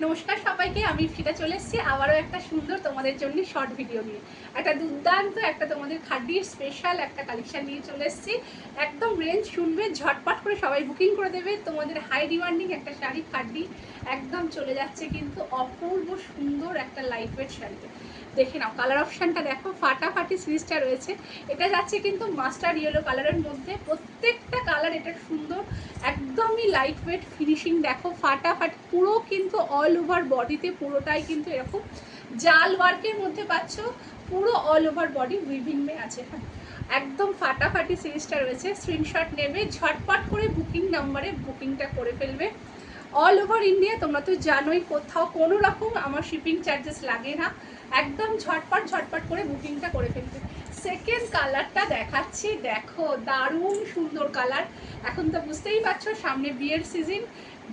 নমস্কার সবাইকে, আমি ফিরে চলে এসেছি আবারও একটা সুন্দর তোমাদের জন্য শর্ট ভিডিও নিয়ে। একটা দুর্দান্ত একটা তোমাদের খাড্ডির স্পেশাল একটা কালেকশন নিয়ে চলে এসেছি। একদম রেঞ্জ শুনবে, ঝটপট করে সবাই বুকিং করে দেবে। তোমাদের হাই ডিমান্ডিং একটা শাড়ি খাড্ডি একদম চলে যাচ্ছে কিন্তু অপূর্ব সুন্দর একটা লাইট ওয়েট শাড়িতে। দেখে নাও, কালার অপশানটা দেখো, ফাটাফাটি সিরিজটা রয়েছে। এটা যাচ্ছে কিন্তু মাস্টার্ড ইয়েলো কালারের মধ্যে, প্রত্যেকটা কালার এটা সুন্দর, একদমই লাইট ওয়েট ফিনিশিং দেখো, ফাটাফাটি পুরো কিন্তু অল ওভার বডিতে পুরোটাই কিন্তু এরকম জাল ওয়ার্কের মধ্যে পাচ্ছ। পুরো অল ওভার বডি উইভিং মে আছে। একদম ফাটাফাটি সিরিজটা রয়েছে। স্ক্রিনশট নেবে, ঝটপট করে বুকিং নাম্বারে বুকিংটা করে ফেলবে। অল ওভার ইন্ডিয়া তোমরা তো জানোই, কোথাও কোনো রকম আমার শিপিং চার্জেস লাগে না। একদম ঝটপট করে বুকিংটা করে ফেলবে। সেকেন্ড কালারটা দেখাচ্ছি, দেখো দারুণ সুন্দর কালার। এখন তো বুঝতেই পারছো সামনে বিয়ের সিজন,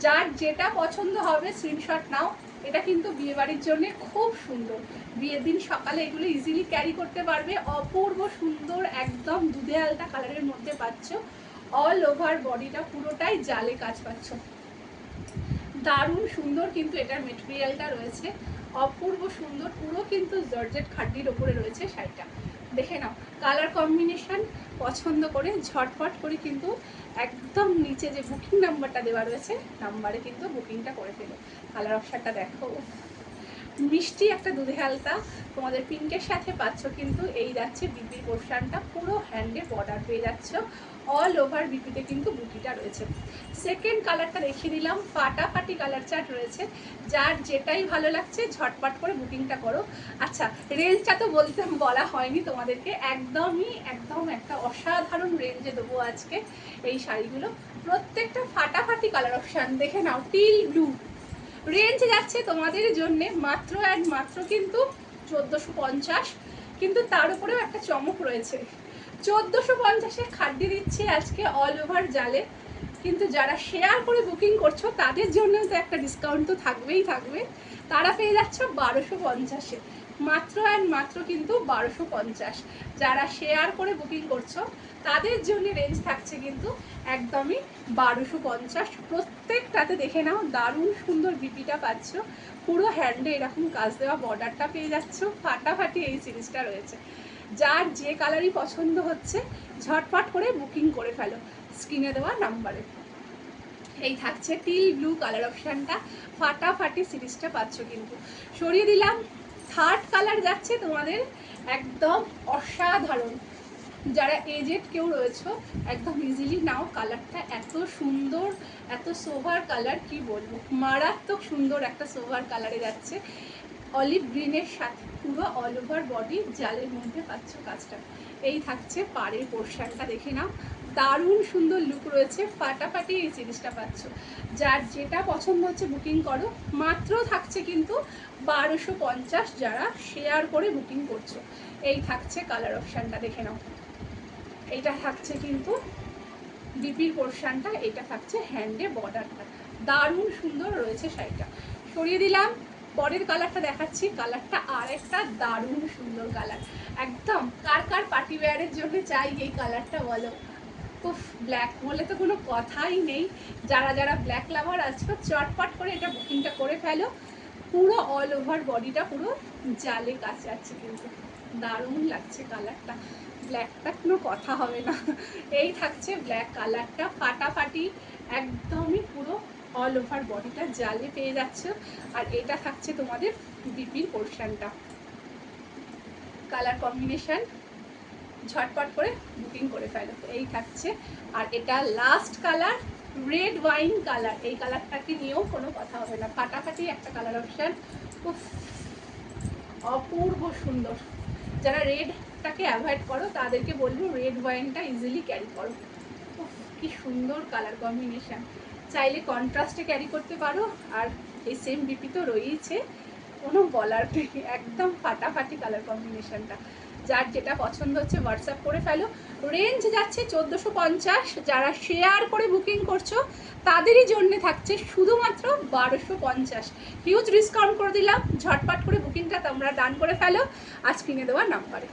যার যেটা পছন্দ হবে স্ক্রিনশট নাও। এটা কিন্তু বিয়ে বাড়ির জন্য খুব সুন্দর, বিয়ের দিন সকালে এগুলো ইজিলি ক্যারি করতে পারবে। অপূর্ব সুন্দর একদম দুধে আলতা কালারের মধ্যে পাচ্ছ। অল ওভার বডিটা পুরোটাই জালে কাজ পাচ্ছ, দারুণ সুন্দর কিন্তু এটার মেটেরিয়ালটা রয়েছে, অপূর্ব সুন্দর। পুরো কিন্তু জর্জেট খাড্ডির ওপরে রয়েছে শাড়িটা। দেখে নাও, কালার কম্বিনেশন পছন্দ করে ঝটপট করে কিন্তু একদম নিচে যে বুকিং নাম্বারটা দেওয়া রয়েছে নাম্বারে কিন্তু বুকিংটা করে ফেলো। কালার অপশানটা দেখো, মিষ্টি একটা দুধে হালতা তোমাদের পিঙ্কের সাথে পাচ্ছ কিন্তু এই যাচ্ছে বিপির পোর্শনটা, পুরো হ্যান্ডে বর্ডার পেয়ে যাচ্ছ। অল ওভার বিপিতে কিন্তু বুটিটা রয়েছে। সেকেন্ড কালারটা দেখিয়ে দিলাম, ফাটাফাটি কালার চার্ট রয়েছে। যার যেটাই ভালো লাগছে ঝটপট করে বুকিংটা করো। আচ্ছা, রেঞ্জটা তো বলা হয়নি তোমাদেরকে, একদম একটা অসাধারণ রেঞ্জে দেবো আজকে এই শাড়িগুলো। প্রত্যেকটা ফাটাফাটি কালার অপশান দেখে নাও, টিল ব্লু রেঞ্জ যাচ্ছে তোমাদের জন্যে মাত্র অ্যান্ড মাত্র কিন্তু 1450। কিন্তু তার উপরেও একটা চমক রয়েছে, 1450-এ খাড্ডি দিচ্ছি আজকে অল ওভার জালে। কিন্তু যারা শেয়ার করে বুকিং করছো তাদের জন্যও তো একটা ডিসকাউন্ট তো থাকবেই থাকবে। তারা পেয়ে যাচ্ছ 1250-এ, মাত্র অ্যান্ড মাত্র কিন্তু 1250। যারা শেয়ার করে বুকিং করছো তাদের জন্য রেঞ্জ থাকছে কিন্তু একদমই 1250। প্রত্যেকটাতে দেখে নাও দারুণ সুন্দর বিপিটা পাচ্ছ, পুরো হ্যান্ডে এরকম কাজ দেওয়া বর্ডারটা পেয়ে যাচ্ছ। ফাটাফাটি এই সিরিজটা রয়েছে। যার যে কালারই পছন্দ হচ্ছে ঝটপট করে বুকিং করে ফেলো স্ক্রিনে দেওয়া নাম্বারে। এই থাকছে টিল ব্লু কালার অপশানটা, ফাটাফাটি সিরিজটা পাচ্ছ কিন্তু। সরিয়ে দিলাম, থার্ড কালার যাচ্ছে তোমাদের একদম অসাধারণ। যারা এজেড কেউ রয়েছে একদম ইজিলি নাও, কালারটা এত সুন্দর, এত সোভার কালার, কি বলবো, মারাত্মক সুন্দর একটা সোভার কালারে যাচ্ছে। অলিভ গ্রিনের সাথে পুরো অল ওভার বডি জালের মধ্যে পাচ্ছ কাজটা। এই থাকছে পাড়ের পোর্শনটা, দেখে নাও দারুণ সুন্দর লুক রয়েছে। ফাটাফাটি এই সিরিজটা পাচ্ছ। যার যেটা পছন্দ হচ্ছে বুকিং করো, মাত্র থাকছে কিন্তু 1250 যারা শেয়ার করে বুকিং করছো। এই থাকছে কালার অপশানটা, দেখে নাও। এইটা থাকছে কিন্তু বিপির পোর্শনটা, এটা থাকছে হ্যান্ডে বর্ডারটা, দারুণ সুন্দর রয়েছে শাড়িটা। সরিয়ে দিলাম, পরের কালারটা দেখাচ্ছি। কালারটা আর একটা দারুণ সুন্দর কালার, একদম কার কার পার্টি ওয়্যারের জন্য চাই এই কালারটা বলো। উফ, ব্ল্যাক বলে তো কোনো কথাই নেই। যারা যারা ব্ল্যাক লাভার আছো চটপট করে এটা বুকিংটা করে ফেলো। পুরো অল ওভার বডিটা পুরো জালে কাজ যাচ্ছে কিন্তু, দারুণ লাগছে কালারটা। ব্ল্যাকটা কোনো কথা হবে না। এই থাকছে ব্ল্যাক কালারটা, ফাটাফাটি একদমই পুরো অল ওভার বডিটা জালে পেয়ে যাচ্ছে। আর এটা থাকছে তোমাদের বিপির পোর্শনটা। কালার কম্বিনেশন ঝটপট করে বুকিং করে ফেলো। এই থাকছে, আর এটা last colour red wine colour. এই কালারটাকে নিয়েও কোনো কথা হবে না, ফাটাফাটি একটা কালার অপশান, খুব অপূর্ব সুন্দর। যারা রেডটাকে অ্যাভয়েড করো তাদেরকে বলবো রেড ওয়াইনটা ইজিলি ক্যারি করো। কি সুন্দর কালার কম্বিনেশান, চাইলে কন্ট্রাস্টে ক্যারি করতে পারো। আর এই সেম বিপি তো রয়েছে, কোনো বলার নেই, একদম ফাটাফাটি কালার কম্বিনেশনটা। যার যেটা পছন্দ হচ্ছে হোয়াটসঅ্যাপ করে ফেলো। রেঞ্জ যাচ্ছে 1450, যারা শেয়ার করে বুকিং করছো তাদেরই জন্য থাকছে শুধুমাত্র 1250। হিউজ ডিসকাউন্ট করে দিলাম, ঝটপট করে বুকিংটা তোমরা ডান করে ফেলো আর স্ক্রিনে দেওয়া নাম্বারে।